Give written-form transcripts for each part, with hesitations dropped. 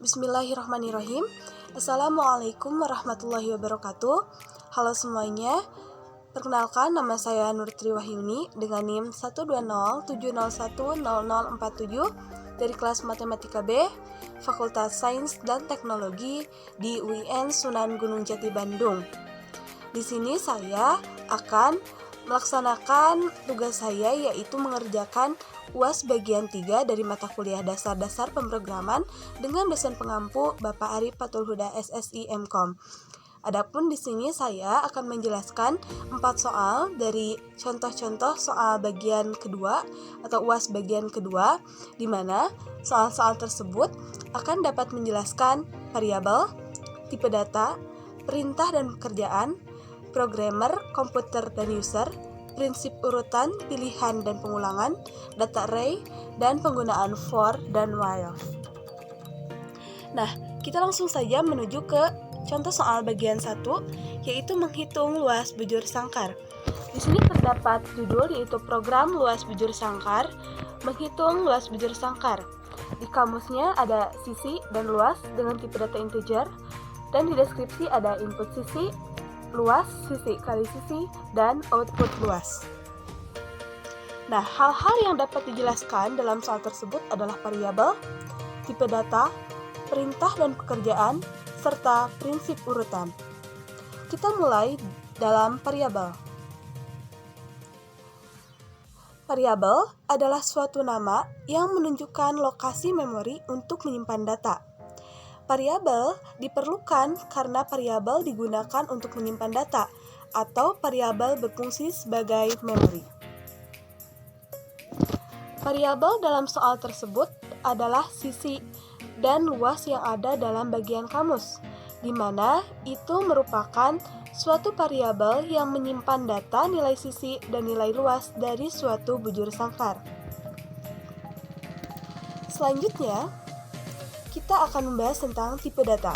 Bismillahirrahmanirrahim. Assalamualaikum warahmatullahi wabarakatuh. Halo semuanya. Perkenalkan, nama saya Nurtri Wahyuni dengan NIM 12070010047 dari kelas Matematika B, Fakultas Sains dan Teknologi di UIN Sunan Gunung Jati Bandung. Di sini saya akan melaksanakan tugas saya, yaitu mengerjakan UAS bagian 3 dari mata kuliah dasar-dasar pemrograman dengan dosen pengampu Bapak Arif Fathul Huda SSI MKom. Adapun di sini saya akan menjelaskan 4 soal dari contoh-contoh soal bagian kedua atau UAS bagian kedua, di mana soal-soal tersebut akan dapat menjelaskan variabel, tipe data, perintah dan pekerjaan, programmer, komputer dan user, prinsip urutan, pilihan dan pengulangan, data array, dan penggunaan for dan while. Nah, kita langsung saja menuju ke contoh soal bagian 1, yaitu menghitung luas bujur sangkar. Di sini terdapat judul, yaitu program luas bujur sangkar, menghitung luas bujur sangkar. Di kamusnya ada sisi dan luas dengan tipe data integer, dan di deskripsi ada input sisi, luas, sisi kali sisi, dan output luas. Nah, hal-hal yang dapat dijelaskan dalam soal tersebut adalah variabel, tipe data, perintah dan pekerjaan, serta prinsip urutan. Kita mulai dalam variabel. Variabel adalah suatu nama yang menunjukkan lokasi memori untuk menyimpan data. Variabel diperlukan karena variabel digunakan untuk menyimpan data atau variabel berfungsi sebagai memori. Variabel dalam soal tersebut adalah sisi dan luas yang ada dalam bagian kamus, di mana itu merupakan suatu variabel yang menyimpan data nilai sisi dan nilai luas dari suatu bujur sangkar. Selanjutnya, kita akan membahas tentang tipe data.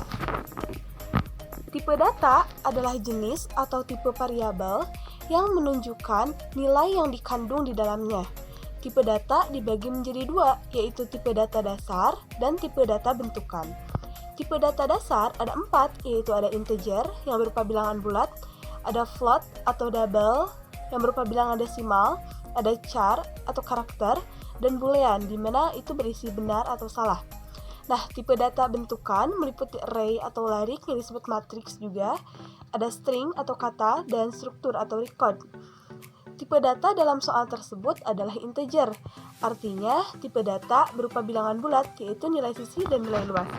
Tipe data adalah jenis atau tipe variabel yang menunjukkan nilai yang dikandung di dalamnya. Tipe data dibagi menjadi dua, yaitu tipe data dasar dan tipe data bentukan. Tipe data dasar ada 4, yaitu ada integer yang berupa bilangan bulat, ada float atau double yang berupa bilangan desimal, ada char atau karakter, dan boolean di mana itu berisi benar atau salah. Nah, tipe data bentukan meliputi array atau larik yang disebut matriks juga, ada string atau kata, dan struktur atau record. Tipe data dalam soal tersebut adalah integer, artinya tipe data berupa bilangan bulat, yaitu nilai sisi dan nilai luas.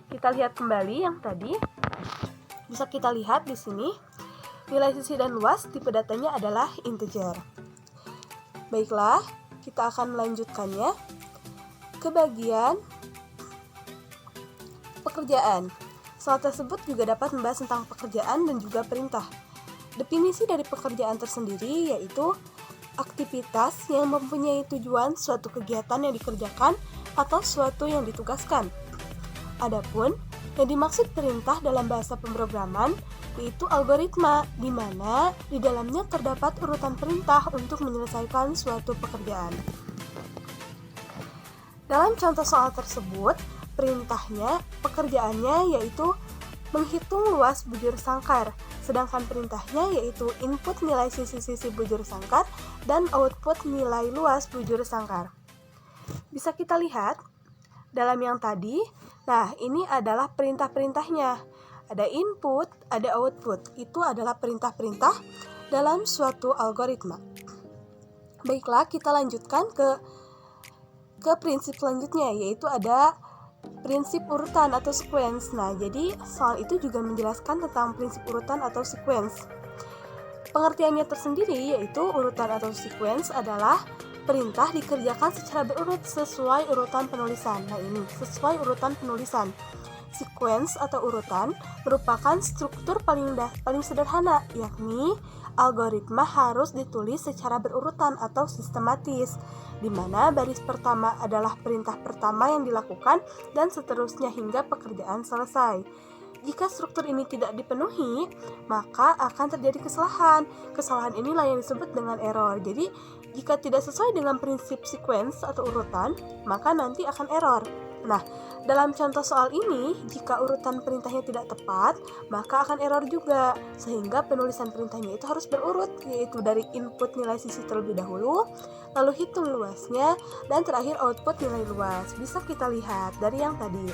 Kita lihat kembali yang tadi, bisa kita lihat di sini, nilai sisi dan luas tipe datanya adalah integer. Baiklah, kita akan melanjutkannya ke bagian pekerjaan. Soal tersebut juga dapat membahas tentang pekerjaan dan juga perintah. Definisi dari pekerjaan tersendiri yaitu aktivitas yang mempunyai tujuan suatu kegiatan yang dikerjakan atau suatu yang ditugaskan. Adapun yang dimaksud perintah dalam bahasa pemrograman yaitu algoritma, di mana di dalamnya terdapat urutan perintah untuk menyelesaikan suatu pekerjaan. Dalam contoh soal tersebut, perintahnya, pekerjaannya yaitu menghitung luas bujur sangkar, sedangkan perintahnya yaitu input nilai sisi-sisi bujur sangkar dan output nilai luas bujur sangkar. Bisa kita lihat dalam yang tadi, nah ini adalah perintah-perintahnya. Ada input, ada output, itu adalah perintah-perintah dalam suatu algoritma. Baiklah, kita lanjutkan ke prinsip selanjutnya, yaitu ada prinsip urutan atau sequence. Nah, jadi soal itu juga menjelaskan tentang prinsip urutan atau sequence. Pengertiannya tersendiri yaitu urutan atau sequence adalah perintah dikerjakan secara berurut sesuai urutan penulisan. Nah, ini sesuai urutan penulisan. Sequence atau urutan merupakan struktur paling sederhana, yakni algoritma harus ditulis secara berurutan atau sistematis, di mana baris pertama adalah perintah pertama yang dilakukan dan seterusnya hingga pekerjaan selesai. Jika struktur ini tidak dipenuhi, maka akan terjadi kesalahan. Kesalahan inilah yang disebut dengan error. Jadi, jika tidak sesuai dengan prinsip sequence atau urutan, maka nanti akan error. Nah, dalam contoh soal ini, jika urutan perintahnya tidak tepat, maka akan error juga, sehingga penulisan perintahnya itu harus berurut, yaitu dari input nilai sisi terlebih dahulu, lalu hitung luasnya, dan terakhir output nilai luas. Bisa kita lihat dari yang tadi.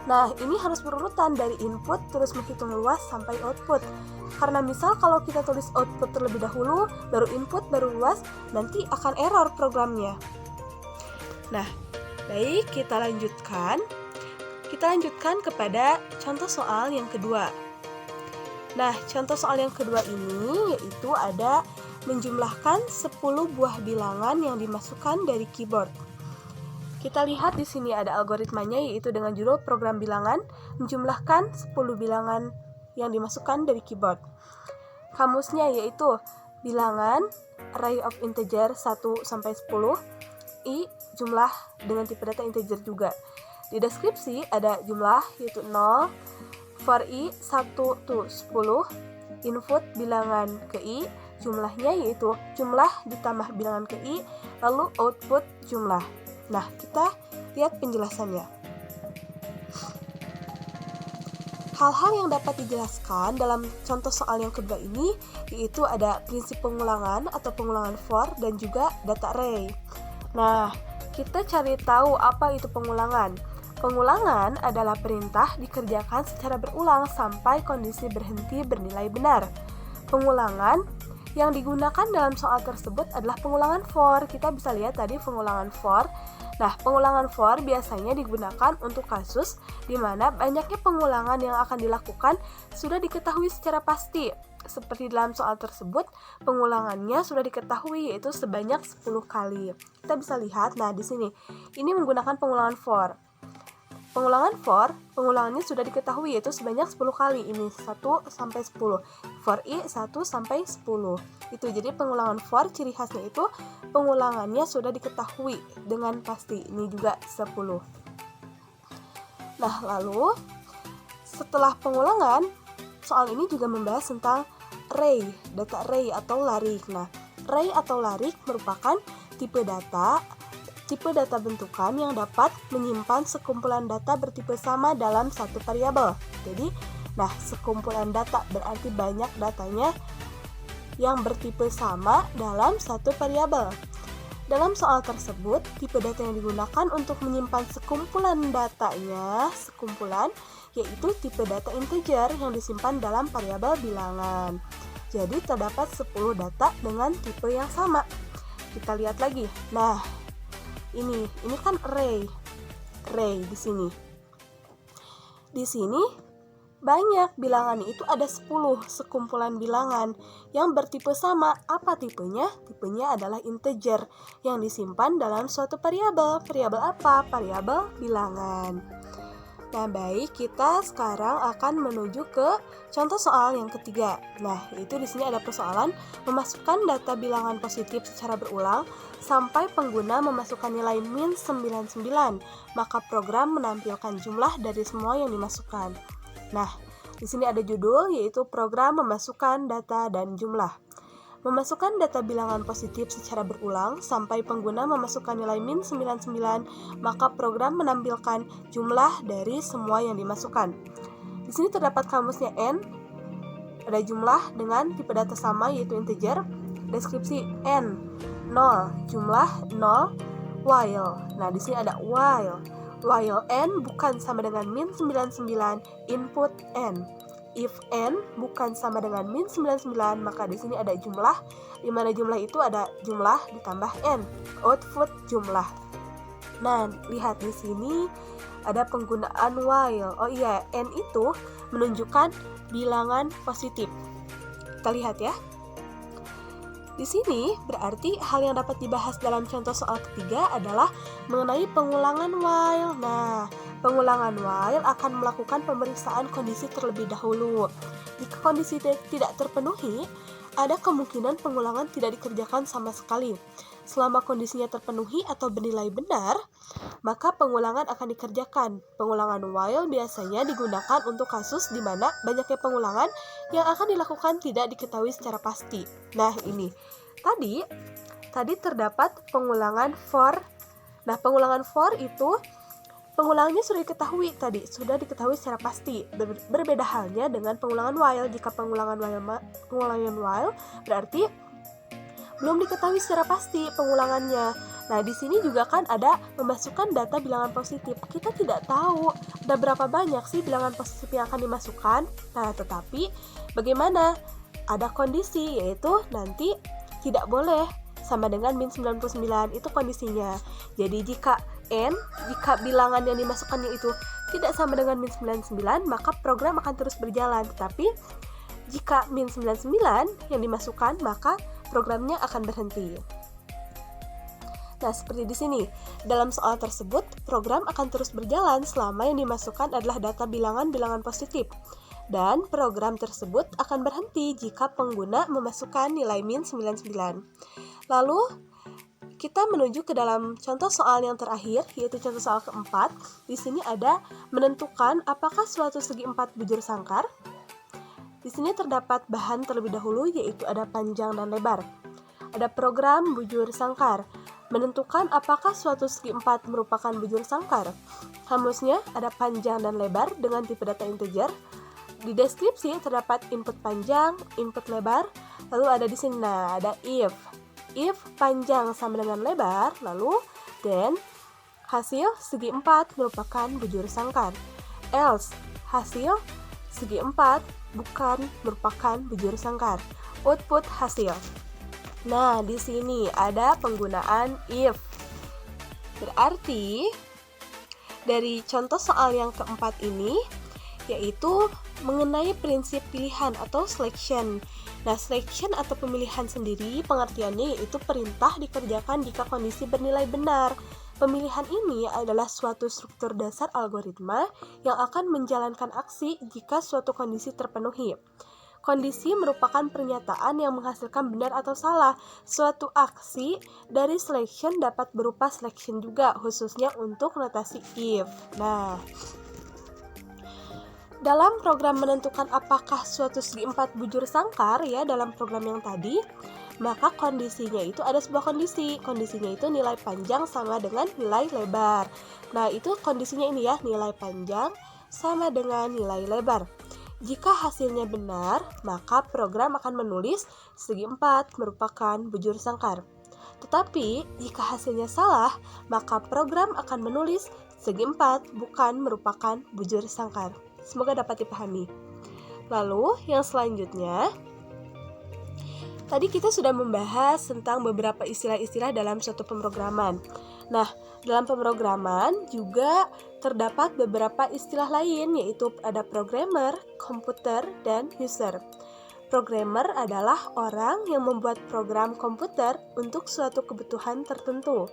Nah, ini harus berurutan dari input, terus menghitung luas sampai output. Karena misal kalau kita tulis output terlebih dahulu, baru input, baru luas, nanti akan error programnya. Nah, baik, kita lanjutkan. Kita lanjutkan kepada contoh soal yang kedua. Nah, contoh soal yang kedua ini yaitu ada menjumlahkan 10 buah bilangan yang dimasukkan dari keyboard. Kita lihat di sini ada algoritmanya, yaitu dengan judul program bilangan menjumlahkan 10 bilangan yang dimasukkan dari keyboard. Kamusnya yaitu bilangan array of integer 1 sampai 10, I jumlah dengan tipe data integer juga. Di deskripsi ada jumlah yaitu 0, for I 1 to 10, input bilangan ke I, jumlahnya yaitu jumlah ditambah bilangan ke I, lalu output jumlah. Nah, kita lihat penjelasannya. Hal-hal yang dapat dijelaskan dalam contoh soal yang kedua ini yaitu ada prinsip pengulangan atau pengulangan for dan juga data array. Nah, kita cari tahu apa itu pengulangan. Pengulangan adalah perintah dikerjakan secara berulang sampai kondisi berhenti bernilai benar. Pengulangan yang digunakan dalam soal tersebut adalah pengulangan for. Kita bisa lihat tadi pengulangan for. Nah, pengulangan for biasanya digunakan untuk kasus di mana banyaknya pengulangan yang akan dilakukan sudah diketahui secara pasti. Seperti dalam soal tersebut, pengulangannya sudah diketahui yaitu sebanyak 10 kali. Kita bisa lihat, nah di sini, ini menggunakan pengulangan for. Pengulangannya sudah diketahui yaitu sebanyak 10 kali. Ini 1 sampai 10. For I 1 sampai 10. Itu jadi pengulangan for, ciri khasnya itu pengulangannya sudah diketahui dengan pasti. Ini juga 10. Nah, lalu setelah pengulangan, soal ini juga membahas tentang array, data array atau larik. Nah, array atau larik merupakan tipe data bentukan yang dapat menyimpan sekumpulan data bertipe sama dalam satu variabel. Jadi, nah, sekumpulan data berarti banyak datanya yang bertipe sama dalam satu variabel. Dalam soal tersebut, tipe data yang digunakan untuk menyimpan sekumpulan datanya, yaitu tipe data integer yang disimpan dalam variabel bilangan. Jadi terdapat 10 data dengan tipe yang sama. Kita lihat lagi. Nah, ini kan array di sini. Di sini banyak bilangan itu ada 10 sekumpulan bilangan yang bertipe sama. Apa tipenya? Tipenya adalah integer yang disimpan dalam suatu variabel. Variabel apa? Variabel bilangan. Nah, baik, kita sekarang akan menuju ke contoh soal yang ketiga. Nah, itu di sini ada persoalan memasukkan data bilangan positif secara berulang sampai pengguna memasukkan nilai min 99, maka program menampilkan jumlah dari semua yang dimasukkan. Nah, di sini ada judul yaitu program memasukkan data dan jumlah. Memasukkan data bilangan positif secara berulang sampai pengguna memasukkan nilai min 99, maka program menampilkan jumlah dari semua yang dimasukkan. Di sini terdapat kamusnya N, ada jumlah dengan tipe data sama yaitu integer, deskripsi N, 0, jumlah 0, while. Nah, di sini ada while N bukan sama dengan min 99, input N. If N bukan sama dengan min 99, maka di sini ada jumlah, di mana jumlah itu ada jumlah ditambah N, output jumlah. Nah, lihat di sini ada penggunaan while. Oh iya, N itu menunjukkan bilangan positif. Kita lihat ya. Di sini berarti hal yang dapat dibahas dalam contoh soal ketiga adalah mengenai pengulangan while. Nah, pengulangan while akan melakukan pemeriksaan kondisi terlebih dahulu. Jika kondisi tidak terpenuhi, ada kemungkinan pengulangan tidak dikerjakan sama sekali. Selama kondisinya terpenuhi atau bernilai benar, maka pengulangan akan dikerjakan. Pengulangan while biasanya digunakan untuk kasus di mana banyaknya pengulangan yang akan dilakukan tidak diketahui secara pasti. Nah, ini. Tadi terdapat pengulangan for Nah, pengulangan for itu pengulangannya sudah diketahui secara pasti. Berbeda halnya dengan pengulangan while. Jika pengulangan while berarti belum diketahui secara pasti pengulangannya. Nah, di sini juga kan ada memasukkan data bilangan positif. Kita tidak tahu ada berapa banyak sih bilangan positif yang akan dimasukkan. Nah, tetapi bagaimana? Ada kondisi, yaitu nanti tidak boleh sama dengan min 99, itu kondisinya. Jadi jika bilangan yang dimasukkannya itu tidak sama dengan min 99, maka program akan terus berjalan. Tetapi jika min 99 yang dimasukkan, maka programnya akan berhenti. Nah, seperti di sini. Dalam soal tersebut, program akan terus berjalan selama yang dimasukkan adalah data bilangan positif. Dan program tersebut akan berhenti jika pengguna memasukkan nilai min 99. Lalu, kita menuju ke dalam contoh soal yang terakhir, yaitu contoh soal keempat. Di sini ada menentukan apakah suatu segi 4 bujur sangkar. Di sini terdapat bahan terlebih dahulu, yaitu ada panjang dan lebar. Ada program bujur sangkar. Menentukan apakah suatu segi 4 merupakan bujur sangkar. Rumusnya ada panjang dan lebar dengan tipe data integer. Di deskripsi terdapat input panjang, input lebar, lalu ada di sini ada if panjang sama dengan lebar, lalu then hasil segi 4 merupakan bujur sangkar, else hasil segi 4 bukan merupakan bujur sangkar, output hasil. Nah, di sini ada penggunaan if. Berarti dari contoh soal yang keempat ini yaitu mengenai prinsip pilihan atau selection. Nah, selection atau pemilihan sendiri pengertiannya yaitu perintah dikerjakan jika kondisi bernilai benar. Pemilihan ini adalah suatu struktur dasar algoritma yang akan menjalankan aksi jika suatu kondisi terpenuhi. Kondisi merupakan pernyataan yang menghasilkan benar atau salah. Suatu aksi dari selection dapat berupa selection juga, khususnya untuk notasi if. Nah, dalam program menentukan apakah suatu segi 4 bujur sangkar ya dalam program yang tadi, maka kondisinya itu ada sebuah kondisi. Kondisinya itu nilai panjang sama dengan nilai lebar. Nah, itu kondisinya ini ya, nilai panjang sama dengan nilai lebar. Jika hasilnya benar, maka program akan menulis segi 4 merupakan bujur sangkar. Tetapi, jika hasilnya salah, maka program akan menulis segi 4 bukan merupakan bujur sangkar. Semoga dapat dipahami. Lalu, yang selanjutnya, tadi kita sudah membahas tentang beberapa istilah-istilah dalam suatu pemrograman. Nah, dalam pemrograman juga terdapat beberapa istilah lain, yaitu ada programmer, komputer, dan user. Programmer adalah orang yang membuat program komputer untuk suatu kebutuhan tertentu.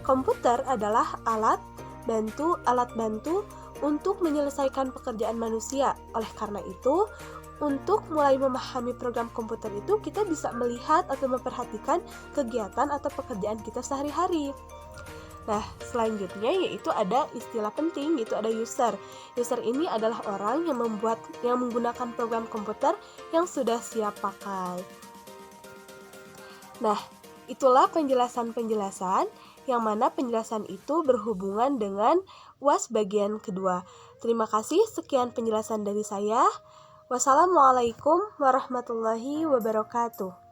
Komputer adalah alat bantu untuk menyelesaikan pekerjaan manusia. Oleh karena itu, untuk mulai memahami program komputer itu, kita bisa melihat atau memperhatikan kegiatan atau pekerjaan kita sehari-hari. Nah, selanjutnya yaitu ada istilah penting, yaitu ada user. User ini adalah orang yang menggunakan program komputer yang sudah siap pakai. Nah, itulah penjelasan-penjelasan yang mana penjelasan itu berhubungan dengan UAS bagian kedua. Terima kasih, sekian penjelasan dari saya. Wassalamualaikum warahmatullahi wabarakatuh.